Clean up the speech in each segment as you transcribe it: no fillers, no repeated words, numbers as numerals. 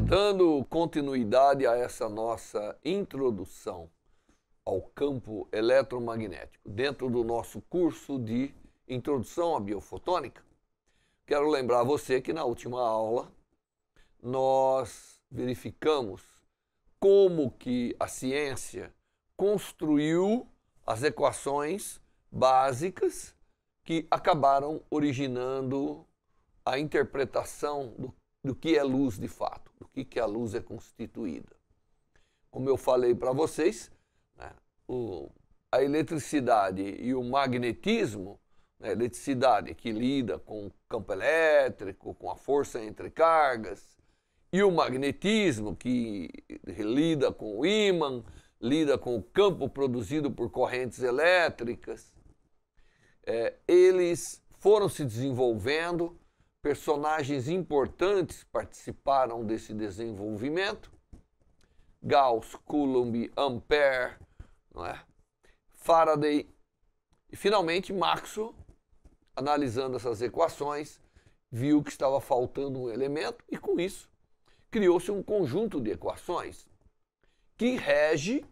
Dando continuidade a essa nossa introdução ao campo eletromagnético, dentro do nosso curso de Introdução à Biofotônica, quero lembrar a você que na última aula nós verificamos como que a ciência construiu as equações básicas que acabaram originando a interpretação do que é luz de fato, do que a luz é constituída. Como eu falei para vocês, né, a eletricidade e o magnetismo, a eletricidade que lida com o campo elétrico, com a força entre cargas, e o magnetismo que lida com o ímã, lida com o campo produzido por correntes elétricas, eles foram se desenvolvendo, personagens importantes participaram desse desenvolvimento, Gauss, Coulomb, Ampère, não é? Faraday e finalmente Maxwell, analisando essas equações, viu que estava faltando um elemento e com isso criou-se um conjunto de equações que rege,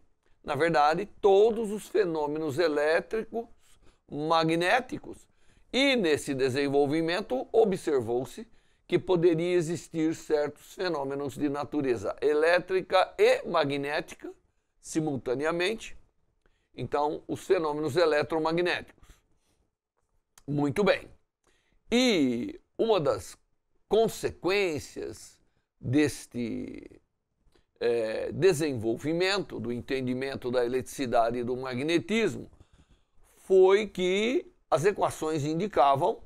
na verdade, todos os fenômenos elétricos, magnéticos. E nesse desenvolvimento observou-se que poderia existir certos fenômenos de natureza elétrica e magnética simultaneamente. Então, os fenômenos eletromagnéticos. Muito bem. E uma das consequências deste desenvolvimento do entendimento da eletricidade e do magnetismo foi que as equações indicavam,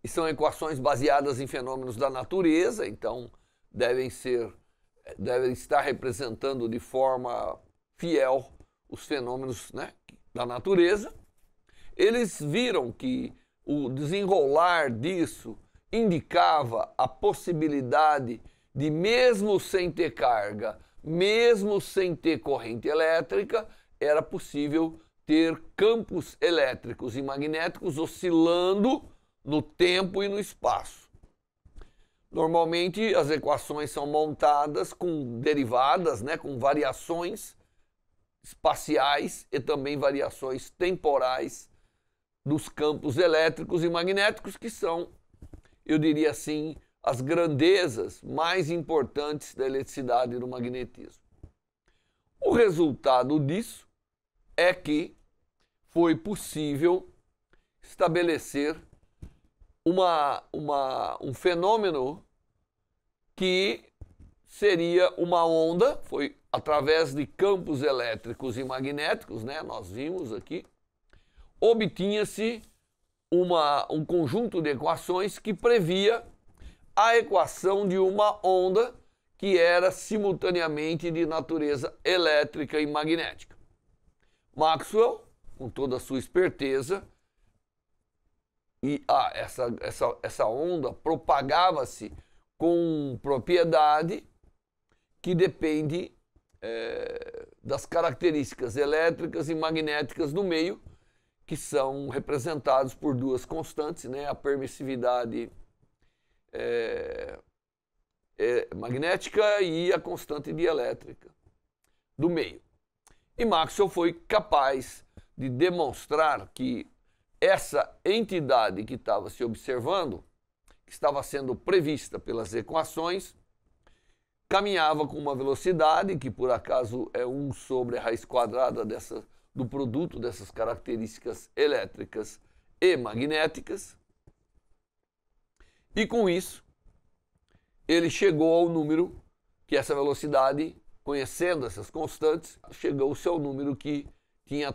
e são equações baseadas em fenômenos da natureza, então devem estar representando de forma fiel os fenômenos, né, da natureza. Eles viram que o desenrolar disso indicava a possibilidade de, mesmo sem ter carga, mesmo sem ter corrente elétrica, era possível ter campos elétricos e magnéticos oscilando no tempo e no espaço. Normalmente as equações são montadas com derivadas, né, com variações espaciais e também variações temporais dos campos elétricos e magnéticos, que são, eu diria assim, as grandezas mais importantes da eletricidade e do magnetismo. O resultado disso é que foi possível estabelecer um fenômeno que seria uma onda, foi através de campos elétricos e magnéticos, né, nós vimos aqui, obtinha-se um conjunto de equações que previa a equação de uma onda que era simultaneamente de natureza elétrica e magnética. Maxwell, com toda a sua esperteza, essa onda propagava-se com propriedade que depende das características elétricas e magnéticas do meio, que são representados por duas constantes, né? A permissividade magnética e a constante dielétrica do meio. E Maxwell foi capaz de demonstrar que essa entidade que estava se observando, que estava sendo prevista pelas equações, caminhava com uma velocidade que por acaso é 1 sobre a raiz quadrada do produto dessas características elétricas e magnéticas. E com isso, ele chegou ao número que essa velocidade, conhecendo essas constantes, chegou-se ao número que tinha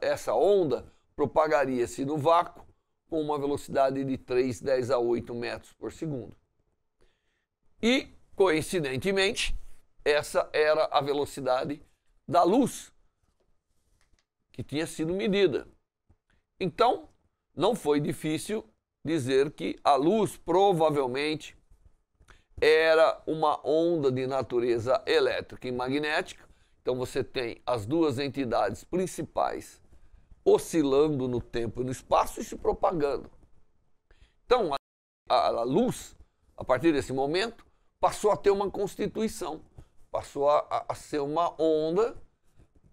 essa onda propagaria-se no vácuo com uma velocidade de 3×10⁸ metros por segundo. E, coincidentemente, essa era a velocidade da luz que tinha sido medida. Então, não foi difícil dizer que a luz provavelmente era uma onda de natureza elétrica e magnética. Então você tem as duas entidades principais oscilando no tempo e no espaço e se propagando. Então a luz, a partir desse momento, passou a ter uma constituição, passou a ser uma onda,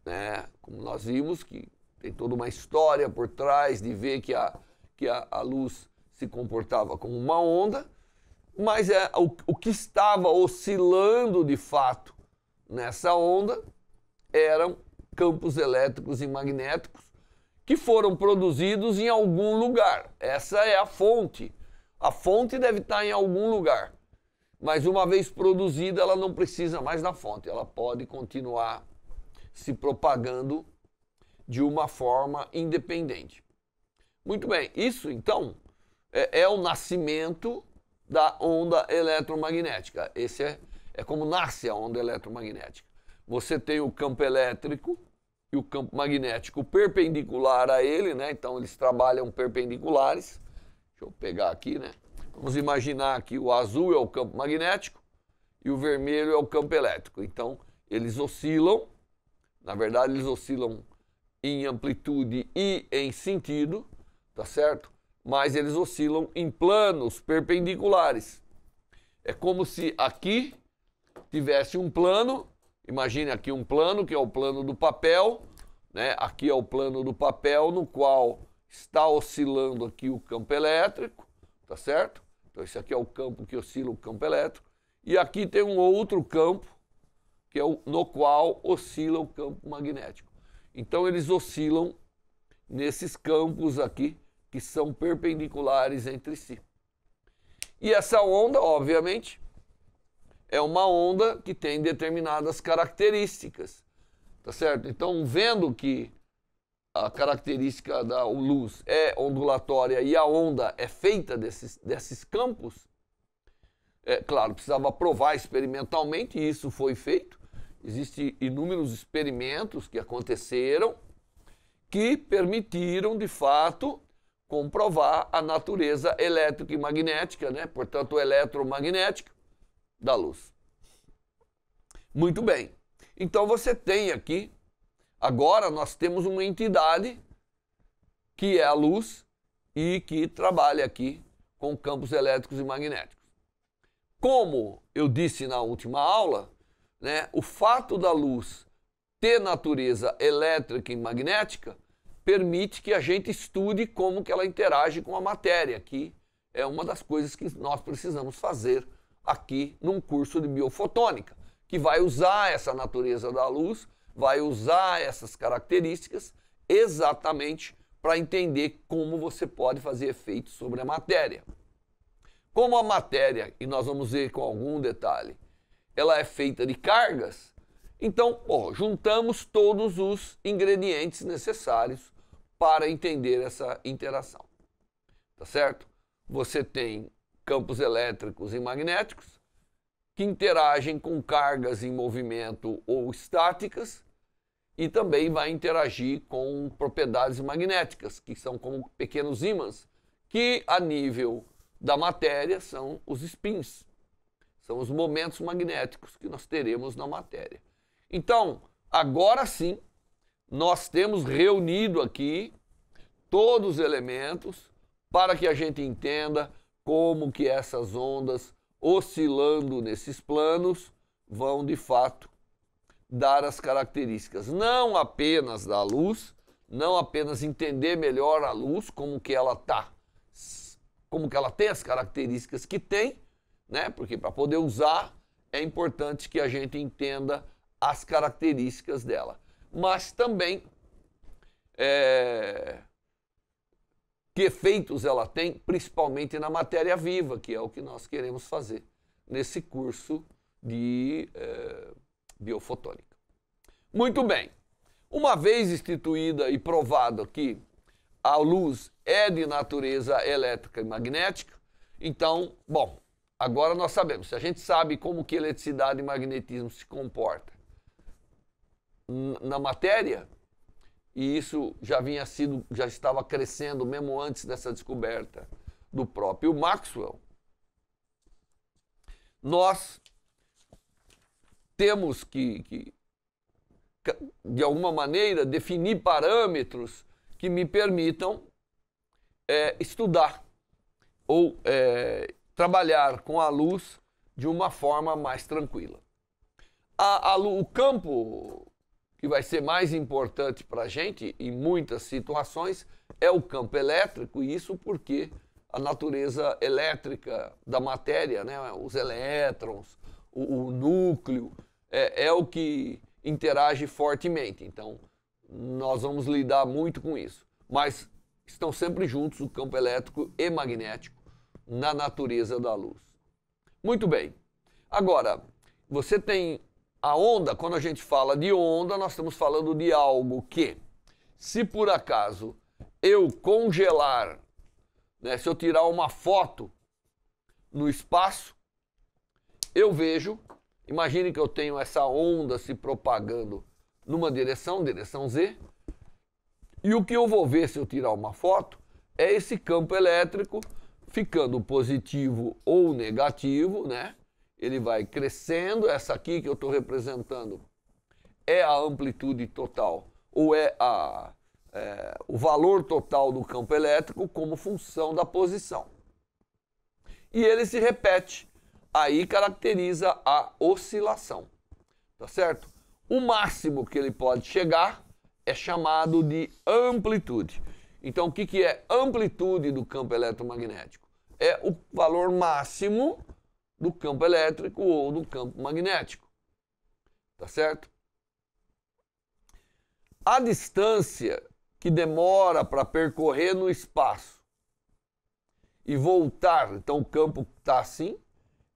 né? Como nós vimos, que tem toda uma história por trás de ver que a luz se comportava como uma onda, mas o que estava oscilando de fato nessa onda eram campos elétricos e magnéticos que foram produzidos em algum lugar. Essa é a fonte. A fonte deve estar em algum lugar. Mas uma vez produzida, ela não precisa mais da fonte. Ela pode continuar se propagando de uma forma independente. Muito bem, isso então é o nascimento da onda eletromagnética. Esse é como nasce a onda eletromagnética. Você tem o campo elétrico e o campo magnético perpendicular a ele, né? Então eles trabalham perpendiculares. Deixa eu pegar aqui, né? Vamos imaginar que o azul é o campo magnético e o vermelho é o campo elétrico. Então eles oscilam, na verdade eles oscilam em amplitude e em sentido, tá certo? Mas eles oscilam em planos perpendiculares. É como se aqui tivesse um plano. Imagine aqui um plano, que é o plano do papel, né? Aqui é o plano do papel, no qual está oscilando aqui o campo elétrico, tá certo? Então esse aqui é o campo que oscila o campo elétrico. E aqui tem um outro campo, que é no qual oscila o campo magnético. Então eles oscilam nesses campos aqui, que são perpendiculares entre si. E essa onda, obviamente, é uma onda que tem determinadas características, tá certo? Então, vendo que a característica da luz é ondulatória e a onda é feita desses campos, claro, precisava provar experimentalmente, e isso foi feito. Existem inúmeros experimentos que aconteceram que permitiram, de fato, comprovar a natureza elétrica e magnética, né? Portanto, eletromagnética da luz. Muito bem. Então você tem aqui, agora nós temos uma entidade que é a luz e que trabalha aqui com campos elétricos e magnéticos. Como eu disse na última aula, né, o fato da luz ter natureza elétrica e magnética permite que a gente estude como que ela interage com a matéria, que é uma das coisas que nós precisamos fazer aqui num curso de biofotônica, que vai usar essa natureza da luz, vai usar essas características exatamente para entender como você pode fazer efeitos sobre a matéria. Como a matéria, e nós vamos ver com algum detalhe, ela é feita de cargas, então, juntamos todos os ingredientes necessários para entender essa interação. Tá certo? Você tem campos elétricos e magnéticos que interagem com cargas em movimento ou estáticas e também vai interagir com propriedades magnéticas, que são como pequenos ímãs, que a nível da matéria são os spins, são os momentos magnéticos que nós teremos na matéria. Então, agora sim, nós temos reunido aqui todos os elementos para que a gente entenda como que essas ondas oscilando nesses planos vão, de fato, dar as características não apenas da luz, não apenas entender melhor a luz, como que ela tem as características que tem, né? Porque para poder usar é importante que a gente entenda as características dela, mas também que efeitos ela tem, principalmente na matéria viva, que é o que nós queremos fazer nesse curso de biofotônica. Muito bem, uma vez instituída e provado que a luz é de natureza elétrica e magnética, então, bom, agora nós sabemos, se a gente sabe como que eletricidade e magnetismo se comportam na matéria, e isso já estava crescendo mesmo antes dessa descoberta do próprio Maxwell, nós temos que de alguma maneira, definir parâmetros que me permitam estudar ou trabalhar com a luz de uma forma mais tranquila. O campo que vai ser mais importante para a gente em muitas situações é o campo elétrico, e isso porque a natureza elétrica da matéria, né, os elétrons, o núcleo, é o que interage fortemente. Então, nós vamos lidar muito com isso. Mas estão sempre juntos o campo elétrico e magnético na natureza da luz. Muito bem. Agora, você tem a onda. Quando a gente fala de onda, nós estamos falando de algo que, se por acaso eu congelar, né, se eu tirar uma foto no espaço, eu vejo, imagine que eu tenho essa onda se propagando numa direção Z, e o que eu vou ver se eu tirar uma foto é esse campo elétrico ficando positivo ou negativo, né? Ele vai crescendo. Essa aqui que eu estou representando é a amplitude total, ou o valor total do campo elétrico como função da posição. E ele se repete. Aí caracteriza a oscilação. Tá certo? O máximo que ele pode chegar é chamado de amplitude. Então, o que é amplitude do campo eletromagnético? É o valor máximo do campo elétrico ou do campo magnético. Tá certo? A distância que demora para percorrer no espaço e voltar, então o campo está assim,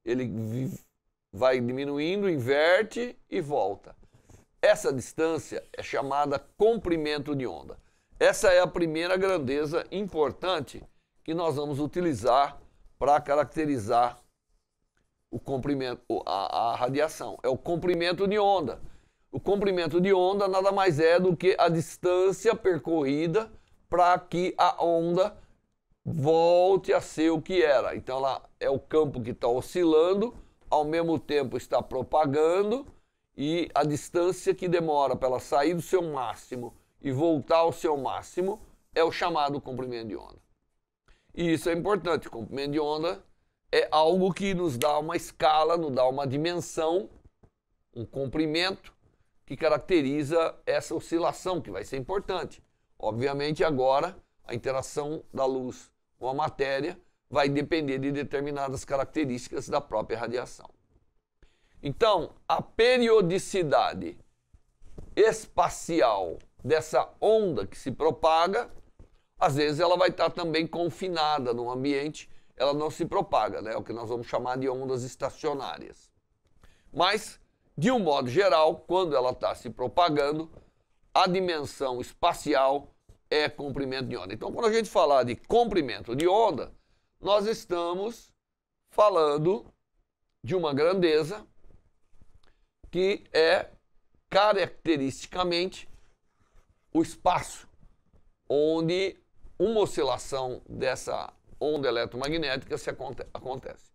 ele vai diminuindo, inverte e volta. Essa distância é chamada comprimento de onda. Essa é a primeira grandeza importante que nós vamos utilizar para caracterizar o comprimento, a radiação. É o comprimento de onda. O comprimento de onda nada mais é do que a distância percorrida para que a onda volte a ser o que era. Então, ela é o campo que está oscilando, ao mesmo tempo está propagando, e a distância que demora para ela sair do seu máximo e voltar ao seu máximo é o chamado comprimento de onda. E isso é importante. O comprimento de onda é algo que nos dá uma escala, nos dá uma dimensão, um comprimento que caracteriza essa oscilação, que vai ser importante. Obviamente, agora, a interação da luz com a matéria vai depender de determinadas características da própria radiação. Então, a periodicidade espacial dessa onda que se propaga, às vezes ela vai estar também confinada num ambiente, ela não se propaga, né? É o que nós vamos chamar de ondas estacionárias. Mas, de um modo geral, quando ela está se propagando, a dimensão espacial é comprimento de onda. Então, quando a gente falar de comprimento de onda, nós estamos falando de uma grandeza que é caracteristicamente o espaço onde uma oscilação dessa onda eletromagnética acontece.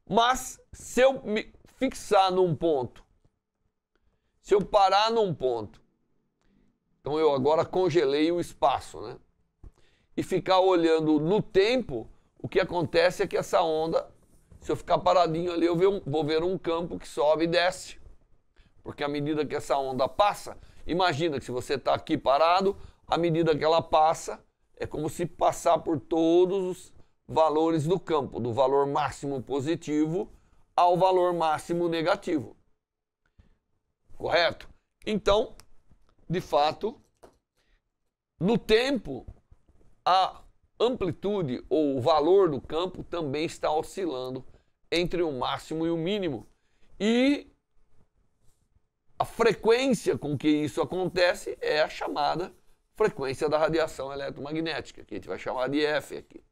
Mas, se eu me fixar num ponto, se eu parar num ponto, então eu agora congelei o espaço, né? E ficar olhando no tempo, o que acontece é que essa onda, se eu ficar paradinho ali, eu vou ver um campo que sobe e desce. Porque à medida que essa onda passa, imagina que se você está aqui parado, à medida que ela passa, é como se passar por todos os valores do campo, do valor máximo positivo ao valor máximo negativo. Correto? Então, de fato, no tempo, a amplitude ou o valor do campo também está oscilando entre o máximo e o mínimo. E a frequência com que isso acontece é a chamada frequência da radiação eletromagnética, que a gente vai chamar de F aqui,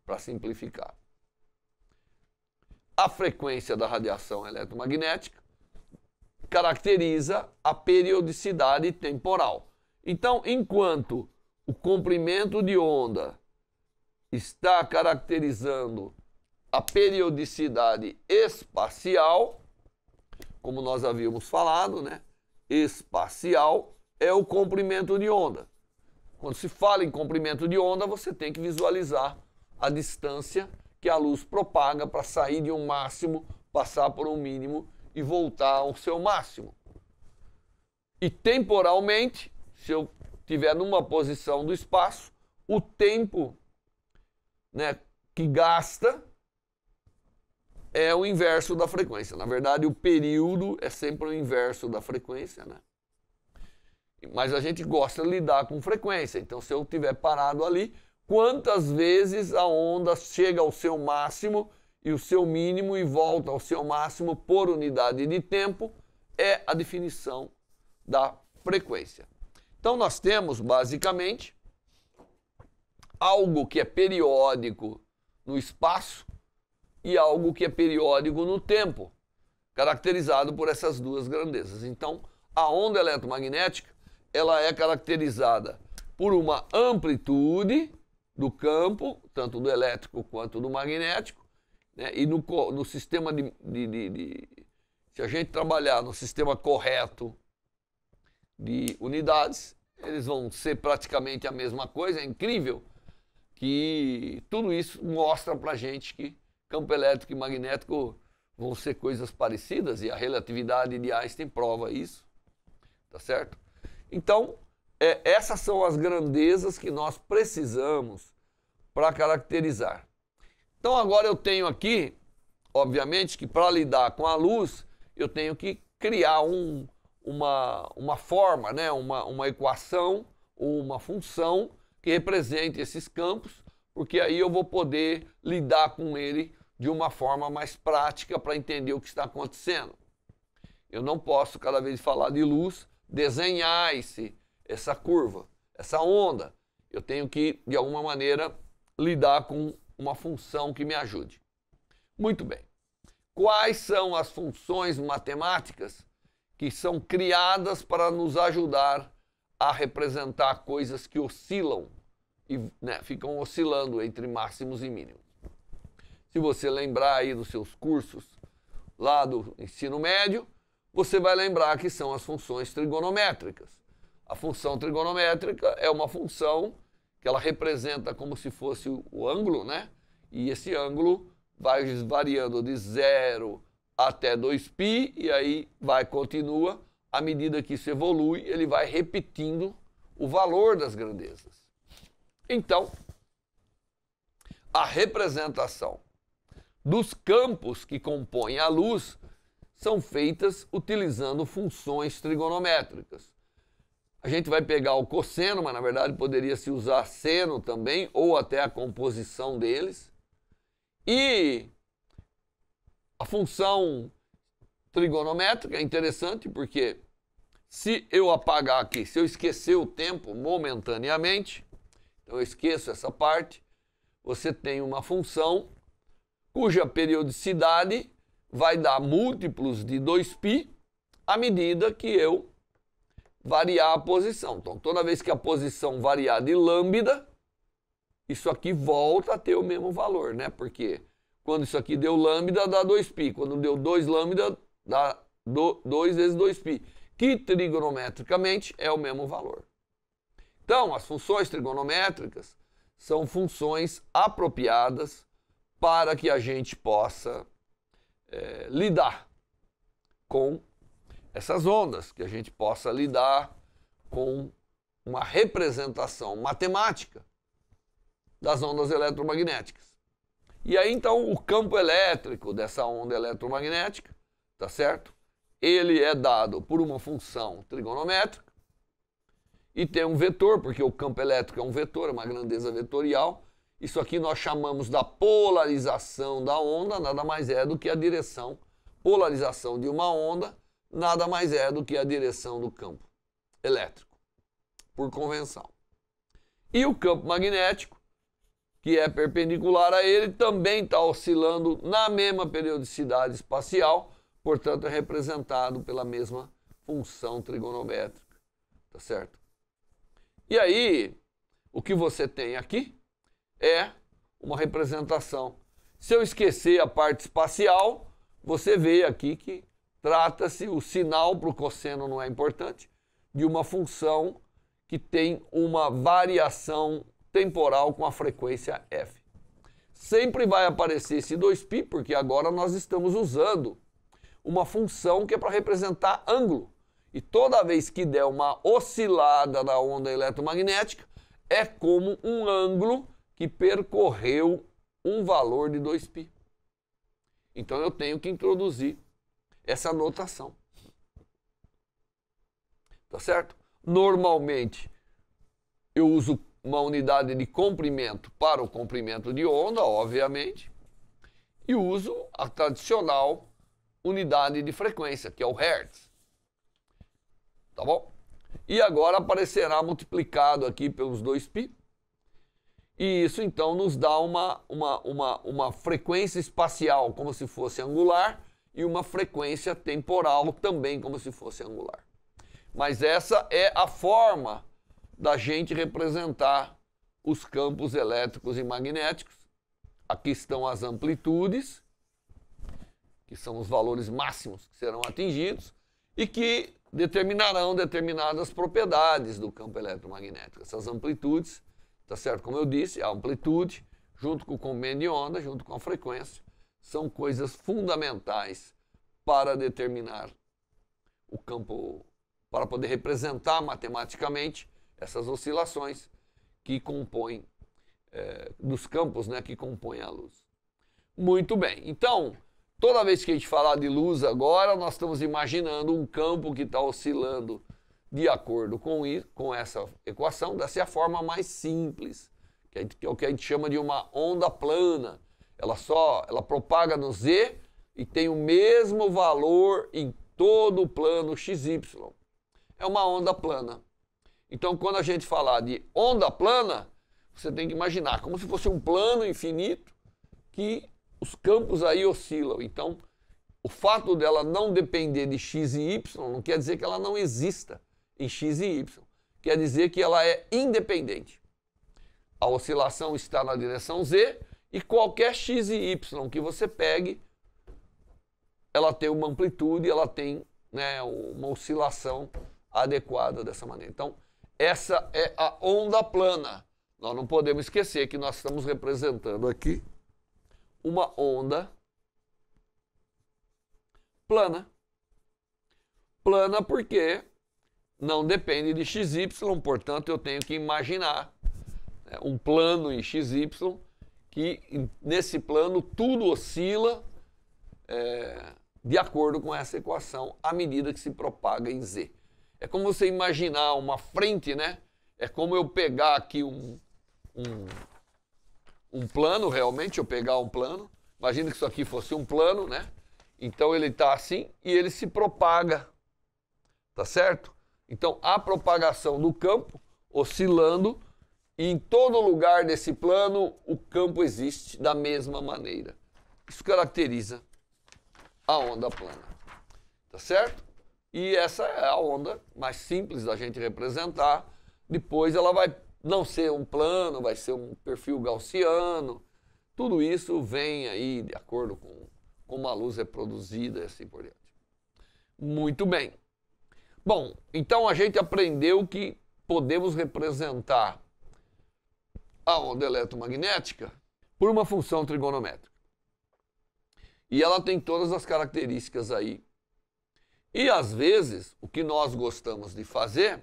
para simplificar. A frequência da radiação eletromagnética caracteriza a periodicidade temporal. Então, enquanto o comprimento de onda está caracterizando a periodicidade espacial, como nós havíamos falado, né? Espacial é o comprimento de onda. Quando se fala em comprimento de onda, você tem que visualizar a distância que a luz propaga para sair de um máximo passar por um mínimo e voltar ao seu máximo. E temporalmente, se eu estiver numa posição do espaço, o tempo, né, que gasta é o inverso da frequência. Na verdade, o período é sempre o inverso da frequência, né? Mas a gente gosta de lidar com frequência. Então, se eu estiver parado ali, quantas vezes a onda chega ao seu máximo e o seu mínimo e volta ao seu máximo por unidade de tempo é a definição da frequência. Então, nós temos, basicamente, algo que é periódico no espaço e algo que é periódico no tempo, caracterizado por essas duas grandezas. Então, a onda eletromagnética, ela é caracterizada por uma amplitude do campo, tanto do elétrico quanto do magnético, né? E no sistema se a gente trabalhar no sistema correto de unidades, eles vão ser praticamente a mesma coisa. É incrível que tudo isso mostra pra gente que campo elétrico e magnético vão ser coisas parecidas, e a relatividade de Einstein prova isso, tá certo? Então, essas são as grandezas que nós precisamos para caracterizar. Então, agora eu tenho aqui, obviamente, que para lidar com a luz, eu tenho que criar uma forma, né? uma equação ou uma função que represente esses campos, porque aí eu vou poder lidar com ele de uma forma mais prática para entender o que está acontecendo. Eu não posso, cada vez falar de luz, desenhar essa curva, essa onda. Eu tenho que, de alguma maneira, lidar com uma função que me ajude. Muito bem. Quais são as funções matemáticas que são criadas para nos ajudar a representar coisas que oscilam e, né, ficam oscilando entre máximos e mínimos? Se você lembrar aí dos seus cursos lá do ensino médio, você vai lembrar que são as funções trigonométricas. A função trigonométrica é uma função que ela representa como se fosse o ângulo, né? E esse ângulo vai variando de 0 até 2π, e aí continua. À medida que isso evolui, ele vai repetindo o valor das grandezas. Então, a representação dos campos que compõem a luz são feitas utilizando funções trigonométricas. A gente vai pegar o cosseno, mas na verdade poderia se usar seno também, ou até a composição deles. E a função trigonométrica é interessante porque se eu apagar aqui, se eu esquecer o tempo momentaneamente, então eu esqueço essa parte, você tem uma função cuja periodicidade vai dar múltiplos de 2π à medida que eu variar a posição. Então, toda vez que a posição variar de lambda, isso aqui volta a ter o mesmo valor, né? Porque quando isso aqui deu lambda, dá 2π. Quando deu 2 lambda, dá 2 vezes 2π, que trigonometricamente é o mesmo valor. Então, as funções trigonométricas são funções apropriadas para que a gente possa lidar com essas ondas, que a gente possa lidar com uma representação matemática das ondas eletromagnéticas. E aí, então, o campo elétrico dessa onda eletromagnética, tá certo? Ele é dado por uma função trigonométrica e tem um vetor, porque o campo elétrico é um vetor, é uma grandeza vetorial. Isso aqui nós chamamos da polarização da onda, nada mais é do que a direção. Polarização de uma onda nada mais é do que a direção do campo elétrico, por convenção. E o campo magnético, que é perpendicular a ele, também está oscilando na mesma periodicidade espacial, portanto é representado pela mesma função trigonométrica, tá certo? E aí, o que você tem aqui é uma representação. Se eu esquecer a parte espacial, você vê aqui que trata-se, o sinal para o cosseno não é importante, de uma função que tem uma variação temporal com a frequência f. sempre vai aparecer esse 2π, porque agora nós estamos usando uma função que é para representar ângulo. E toda vez que der uma oscilada na onda eletromagnética, é como um ângulo que percorreu um valor de 2π. Então eu tenho que introduzir essa notação. Tá certo? Normalmente eu uso uma unidade de comprimento para o comprimento de onda, obviamente, e uso a tradicional unidade de frequência, que é o Hertz. Tá bom? E agora aparecerá multiplicado aqui pelos 2π. E isso então nos dá uma frequência espacial como se fosse angular e uma frequência temporal também como se fosse angular. Mas essa é a forma da gente representar os campos elétricos e magnéticos. Aqui estão as amplitudes, que são os valores máximos que serão atingidos e que determinarão determinadas propriedades do campo eletromagnético. Essas amplitudes, tá certo? Como eu disse, a amplitude, junto com o comprimento de onda, junto com a frequência, são coisas fundamentais para determinar o campo, para poder representar matematicamente essas oscilações que compõem, dos campos, né, que compõem a luz. Muito bem, então, toda vez que a gente falar de luz agora, nós estamos imaginando um campo que está oscilando de acordo com essa equação. Dessa é a forma mais simples, que é o que a gente chama de uma onda plana. Ela propaga no Z e tem o mesmo valor em todo o plano XY. É uma onda plana. Então, quando a gente falar de onda plana, você tem que imaginar como se fosse um plano infinito que os campos aí oscilam. Então, o fato dela não depender de x e y não quer dizer que ela não exista em x e y. Quer dizer que ela é independente. A oscilação está na direção z e qualquer x e y que você pegue, ela tem uma amplitude, ela tem, né, uma oscilação adequada dessa maneira. Então, essa é a onda plana. Nós não podemos esquecer que nós estamos representando aqui uma onda plana. Plana porque não depende de XY, portanto eu tenho que imaginar um plano em XY, que nesse plano tudo oscila de acordo com essa equação à medida que se propaga em Z. É como você imaginar uma frente, né? É como eu pegar aqui um plano, realmente, eu pegar um plano. Imagina que isso aqui fosse um plano, né? Então ele está assim e ele se propaga, tá certo? Então a propagação do campo oscilando e em todo lugar desse plano o campo existe da mesma maneira. Isso caracteriza a onda plana, tá certo? E essa é a onda mais simples da gente representar. Depois ela vai não ser um plano, vai ser um perfil gaussiano. Tudo isso vem aí de acordo com como a luz é produzida e assim por diante. Muito bem. Bom, então a gente aprendeu que podemos representar a onda eletromagnética por uma função trigonométrica. E ela tem todas as características aí. E às vezes, o que nós gostamos de fazer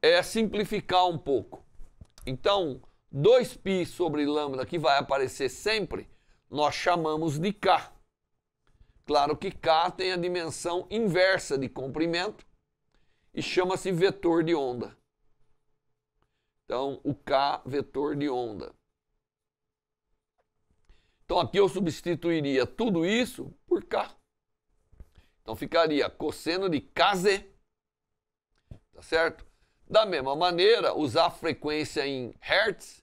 é simplificar um pouco. Então, 2π sobre lambda, que vai aparecer sempre, nós chamamos de K. Claro que K tem a dimensão inversa de comprimento e chama-se vetor de onda. Então, o K, vetor de onda. Então, aqui eu substituiria tudo isso por K. Então, ficaria cosseno de Kz, tá certo? Da mesma maneira, usar a frequência em Hertz,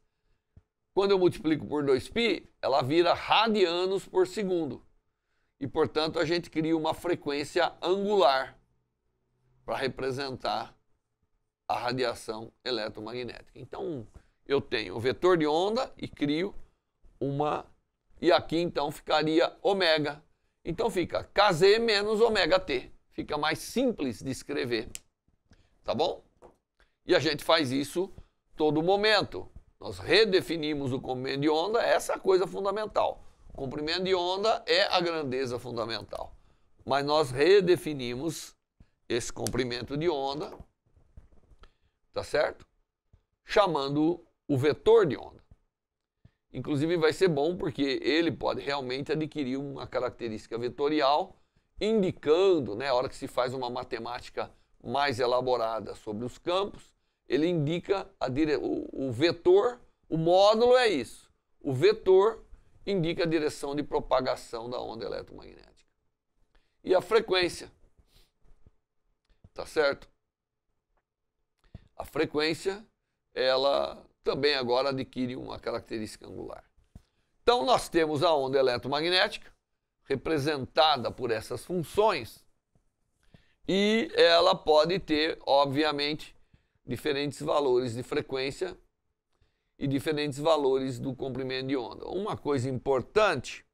quando eu multiplico por 2π, ela vira radianos por segundo. E, portanto, a gente cria uma frequência angular para representar a radiação eletromagnética. Então, eu tenho o vetor de onda e crio uma... E aqui, então, ficaria ômega. Então, fica Kz menos ômega t. Fica mais simples de escrever. Tá bom? E a gente faz isso todo momento. Nós redefinimos o comprimento de onda, essa é a coisa fundamental. O comprimento de onda é a grandeza fundamental. Mas nós redefinimos esse comprimento de onda, tá certo? Chamando o vetor de onda. Inclusive vai ser bom porque ele pode realmente adquirir uma característica vetorial, indicando, né, a hora que se faz uma matemática mais elaborada sobre os campos, ele indica o vetor, o módulo é isso. O vetor indica a direção de propagação da onda eletromagnética. E a frequência, tá certo? A frequência, ela também agora adquire uma característica angular. Então nós temos a onda eletromagnética, representada por essas funções, e ela pode ter, obviamente, diferentes valores de frequência e diferentes valores do comprimento de onda. Uma coisa importante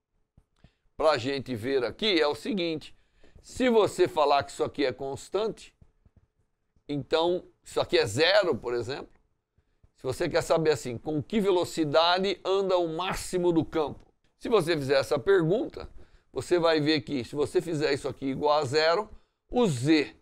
para a gente ver aqui é o seguinte: se você falar que isso aqui é constante, então isso aqui é zero, por exemplo. Se você quer saber assim, com que velocidade anda o máximo do campo? Se você fizer essa pergunta, você vai ver que se você fizer isso aqui igual a zero, o Z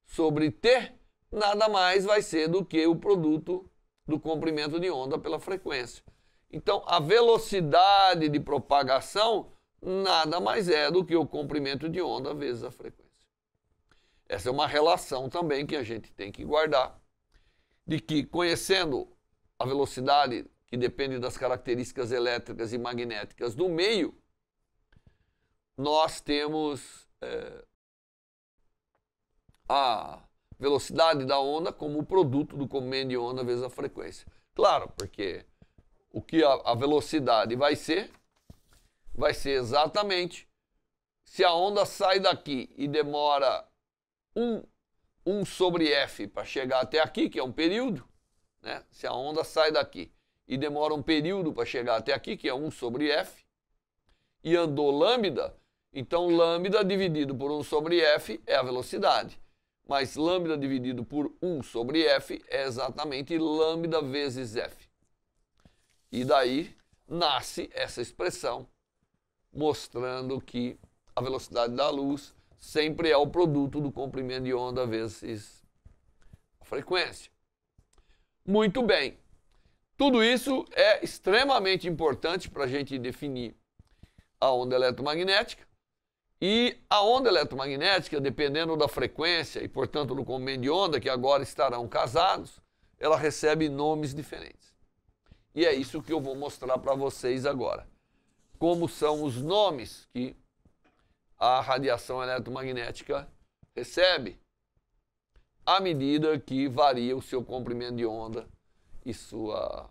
sobre T nada mais vai ser do que o produto do comprimento de onda pela frequência. Então, a velocidade de propagação nada mais é do que o comprimento de onda vezes a frequência. Essa é uma relação também que a gente tem que guardar, de que conhecendo a velocidade, que depende das características elétricas e magnéticas do meio, nós temos a velocidade da onda como o produto do comprimento de onda vezes a frequência. Claro, porque o que a velocidade vai ser exatamente se a onda sai daqui e demora 1 sobre F para chegar até aqui, que é um período, né? Se a onda sai daqui e demora um período para chegar até aqui, que é 1 sobre F, e andou lambda, então lambda dividido por 1 sobre F é a velocidade. Mas lambda dividido por 1 sobre F é exatamente lambda vezes F. E daí nasce essa expressão, mostrando que a velocidade da luz sempre é o produto do comprimento de onda vezes a frequência. Muito bem. Tudo isso é extremamente importante para a gente definir a onda eletromagnética. E a onda eletromagnética, dependendo da frequência e, portanto, do comprimento de onda, que agora estarão casados, ela recebe nomes diferentes. E é isso que eu vou mostrar para vocês agora. Como são os nomes que a radiação eletromagnética recebe à medida que varia o seu comprimento de onda e sua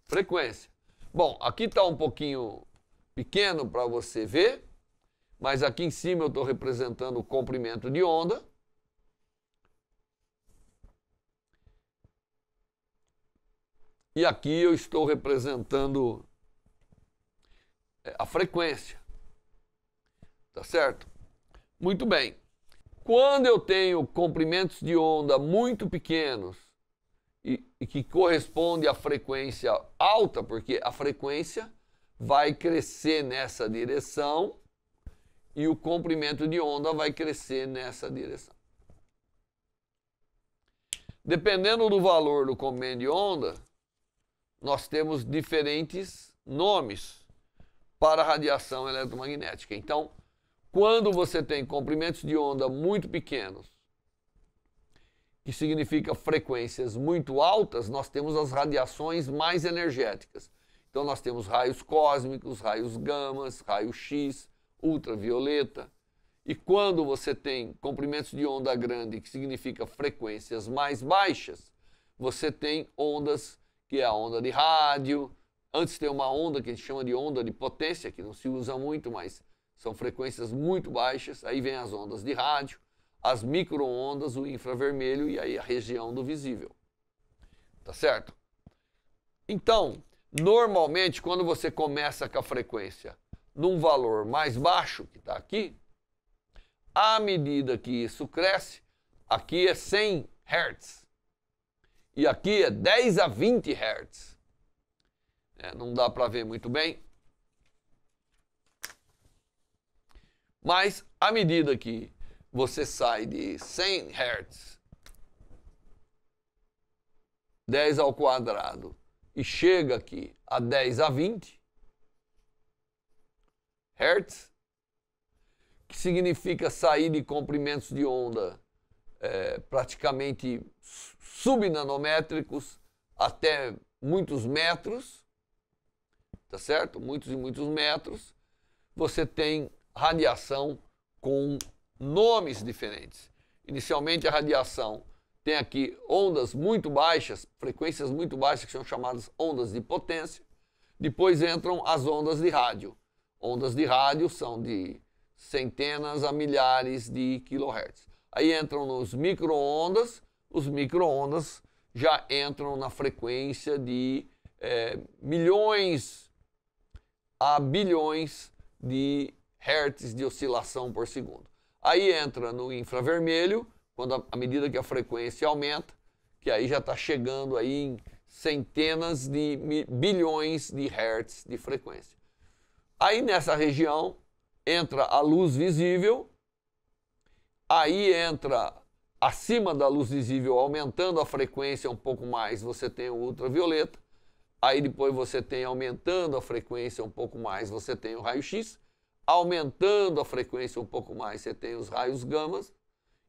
frequência. Bom, aqui está um pouquinho pequeno para você ver, mas aqui em cima eu estou representando o comprimento de onda. E aqui eu estou representando a frequência. Tá certo? Muito bem. Quando eu tenho comprimentos de onda muito pequenos e que corresponde à frequência alta, porque a frequência vai crescer nessa direção e o comprimento de onda vai crescer nessa direção. Dependendo do valor do comprimento de onda, nós temos diferentes nomes para a radiação eletromagnética. Então, quando você tem comprimentos de onda muito pequenos, que significa frequências muito altas, nós temos as radiações mais energéticas. Então nós temos raios cósmicos, raios gamas, raio X, ultravioleta. E quando você tem comprimentos de onda grande, que significa frequências mais baixas, você tem ondas, que é a onda de rádio. Antes tem uma onda que a gente chama de onda de potência, que não se usa muito, mas são frequências muito baixas. Aí vem as ondas de rádio, as micro-ondas, o infravermelho e aí a região do visível. Tá certo? Então, normalmente, quando você começa com a frequência num valor mais baixo, que está aqui, à medida que isso cresce, aqui é 100 Hz. e aqui é 10 a 20 Hz. Não dá para ver muito bem. Mas, à medida que você sai de 100 Hz, 10 ao quadrado, e chega aqui a 10 a 20 Hz, que significa sair de comprimentos de onda praticamente subnanométricos até muitos metros, tá certo? Muitos e muitos metros, você tem radiação com nomes diferentes. Inicialmente a radiação tem aqui ondas muito baixas, frequências muito baixas, que são chamadas ondas de potência. Depois entram as ondas de rádio. Ondas de rádio são de centenas a milhares de quilohertz. Aí entram nos micro-ondas. Os micro-ondas já entram na frequência de milhões a bilhões de hertz de oscilação por segundo. Aí entra no infravermelho, quando à medida que a frequência aumenta, que aí já está chegando aí em centenas de bilhões de hertz de frequência. Aí nessa região entra a luz visível, aí entra acima da luz visível, aumentando a frequência um pouco mais, você tem o ultravioleta, aí depois você tem, aumentando a frequência um pouco mais, você tem o raio-x, aumentando a frequência um pouco mais, você tem os raios gamas,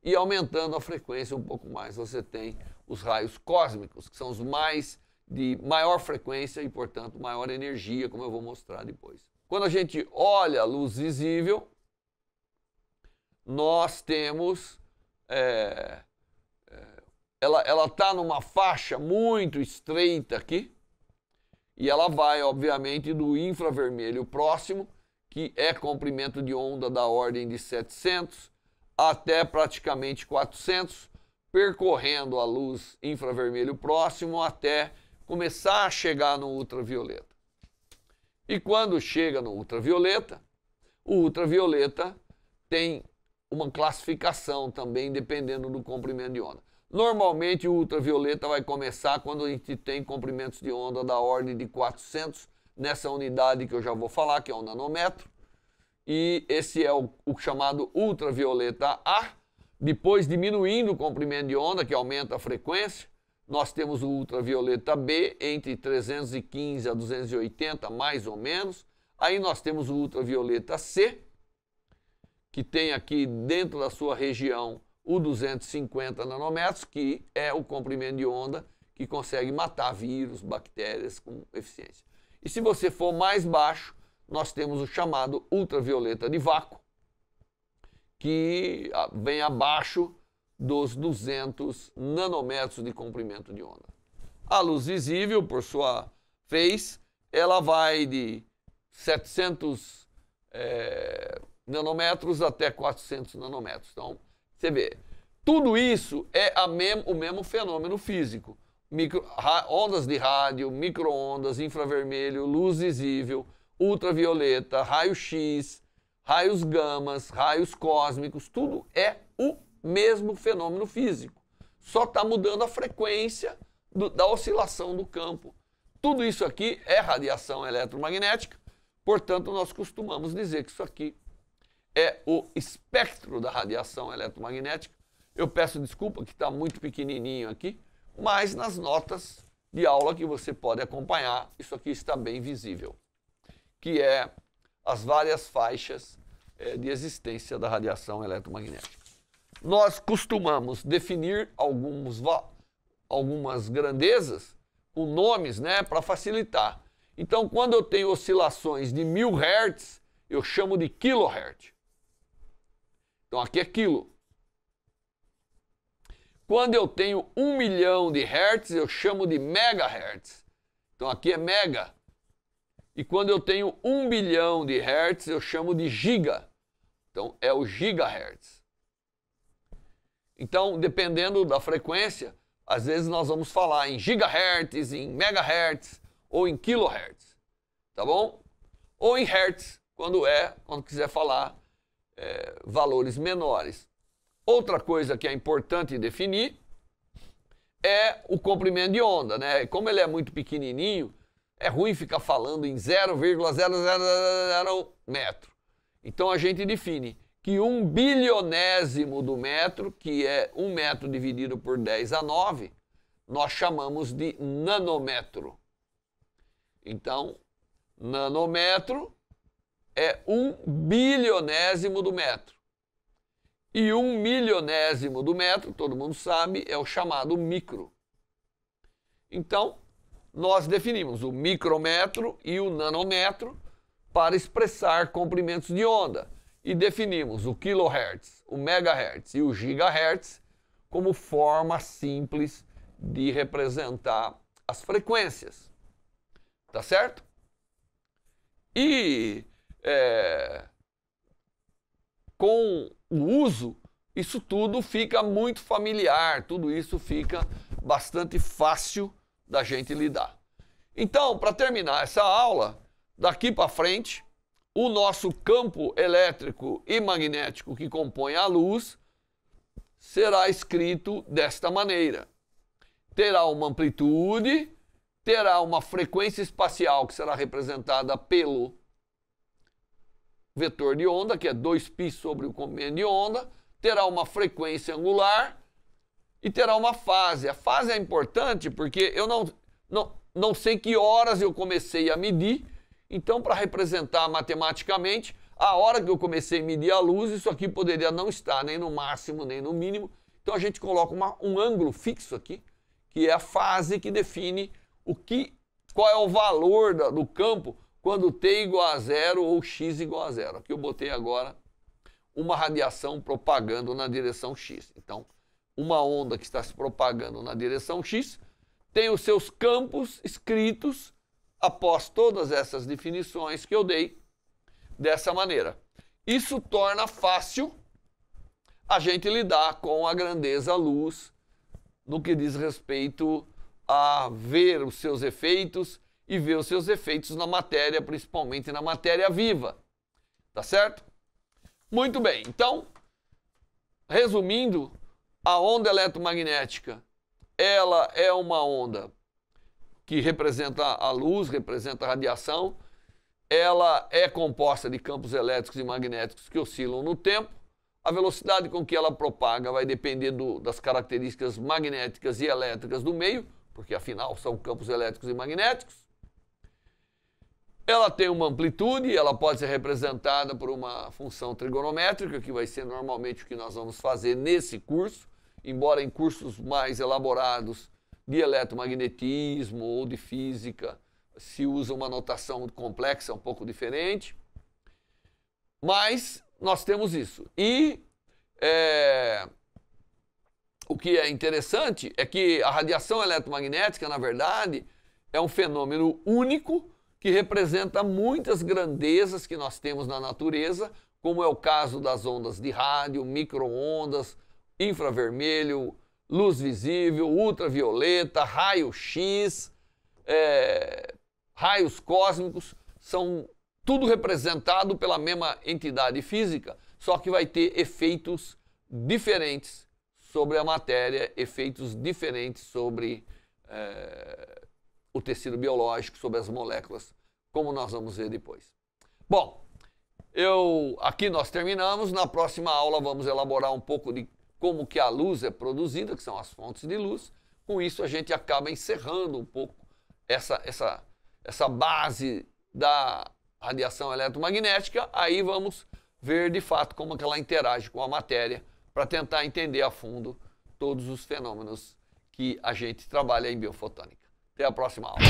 e aumentando a frequência um pouco mais, você tem os raios cósmicos, que são os de maior frequência e, portanto, maior energia, como eu vou mostrar depois. Quando a gente olha a luz visível, nós temos... ela está numa faixa muito estreita aqui, e ela vai, obviamente, do infravermelho próximo, que é comprimento de onda da ordem de 700, até praticamente 400, percorrendo a luz infravermelho próximo até começar a chegar no ultravioleta. E quando chega no ultravioleta, o ultravioleta tem uma classificação também dependendo do comprimento de onda. Normalmente o ultravioleta vai começar quando a gente tem comprimentos de onda da ordem de 400, nessa unidade que eu já vou falar, que é o nanômetro. E esse é o chamado ultravioleta A. Depois, diminuindo o comprimento de onda, que aumenta a frequência, nós temos o ultravioleta B, entre 315 a 280, mais ou menos. Aí nós temos o ultravioleta C, que tem aqui dentro da sua região o 250 nanômetros, que é o comprimento de onda que consegue matar vírus, bactérias com eficiência. E se você for mais baixo, nós temos o chamado ultravioleta de vácuo, que vem abaixo dos 200 nanômetros de comprimento de onda. A luz visível, por sua vez, ela vai de 700 nanômetros até 400 nanômetros. Então, você vê, tudo isso é o mesmo fenômeno físico. Ondas de rádio, micro-ondas, infravermelho, luz visível, ultravioleta, raio-x, raios gamas, raios cósmicos, tudo é o mesmo fenômeno físico. Só está mudando a frequência da oscilação do campo. Tudo isso aqui é radiação eletromagnética, portanto, nós costumamos dizer que isso aqui é o espectro da radiação eletromagnética. Eu peço desculpa que está muito pequenininho aqui, mas nas notas de aula que você pode acompanhar, isso aqui está bem visível, que é as várias faixas de existência da radiação eletromagnética. Nós costumamos definir algumas grandezas com nomes, né, para facilitar. Então, quando eu tenho oscilações de 1000 Hz, eu chamo de kHz. Então, aqui é quilo. Quando eu tenho 1 milhão de Hz, eu chamo de megahertz. Então, aqui é mega. E quando eu tenho 1 bilhão de Hz, eu chamo de giga. Então, é o gigahertz. Então, dependendo da frequência, às vezes nós vamos falar em gigahertz, em megahertz ou em kilohertz. Tá bom? Ou em hertz, quando quiser falar valores menores. Outra coisa que é importante definir é o comprimento de onda, né? Como ele é muito pequenininho, é ruim ficar falando em 0,000 metro. Então a gente define que 1 bilionésimo do metro, que é 1 metro dividido por 10 a 9, nós chamamos de nanômetro. Então, nanômetro é 1 bilionésimo do metro. E 1 milionésimo do metro, todo mundo sabe, é o chamado micro. Então, nós definimos o micrômetro e o nanômetro para expressar comprimentos de onda. E definimos o quilohertz, o megahertz e o gigahertz como forma simples de representar as frequências. Tá certo? E com o uso, isso tudo fica muito familiar, tudo isso fica bastante fácil da gente lidar. Então, para terminar essa aula, daqui para frente, o nosso campo elétrico e magnético que compõe a luz será escrito desta maneira. Terá uma amplitude, terá uma frequência espacial que será representada pelo vetor de onda, que é 2π sobre o comprimento de onda, terá uma frequência angular e terá uma fase. A fase é importante porque eu não sei que horas eu comecei a medir, então para representar matematicamente a hora que eu comecei a medir a luz, isso aqui poderia não estar nem no máximo nem no mínimo, então a gente coloca um ângulo fixo aqui, que é a fase que define qual é o valor do campo quando t igual a 0 ou x igual a 0. Aqui eu botei agora uma radiação propagando na direção x. Então, uma onda que está se propagando na direção x tem os seus campos escritos após todas essas definições que eu dei dessa maneira. Isso torna fácil a gente lidar com a grandeza luz no que diz respeito a ver os seus efeitos e ver os seus efeitos na matéria, principalmente na matéria viva. Tá certo? Muito bem. Então, resumindo, a onda eletromagnética, ela é uma onda que representa a luz, representa a radiação. Ela é composta de campos elétricos e magnéticos que oscilam no tempo. A velocidade com que ela propaga vai depender das características magnéticas e elétricas do meio, porque afinal são campos elétricos e magnéticos. Ela tem uma amplitude, ela pode ser representada por uma função trigonométrica, que vai ser normalmente o que nós vamos fazer nesse curso, embora em cursos mais elaborados de eletromagnetismo ou de física se usa uma notação complexa, um pouco diferente. Mas nós temos isso. E o que é interessante é que a radiação eletromagnética, na verdade, é um fenômeno único que representa muitas grandezas que nós temos na natureza, como é o caso das ondas de rádio, micro-ondas, infravermelho, luz visível, ultravioleta, raio-x, raios cósmicos, são tudo representado pela mesma entidade física, só que vai ter efeitos diferentes sobre a matéria, efeitos diferentes sobre o tecido biológico, sobre as moléculas, como nós vamos ver depois. Bom, aqui nós terminamos. Na próxima aula vamos elaborar um pouco de como que a luz é produzida, que são as fontes de luz. Com isso a gente acaba encerrando um pouco essa base da radiação eletromagnética. Aí vamos ver de fato como que ela interage com a matéria para tentar entender a fundo todos os fenômenos que a gente trabalha em biofotônica. Até a próxima aula.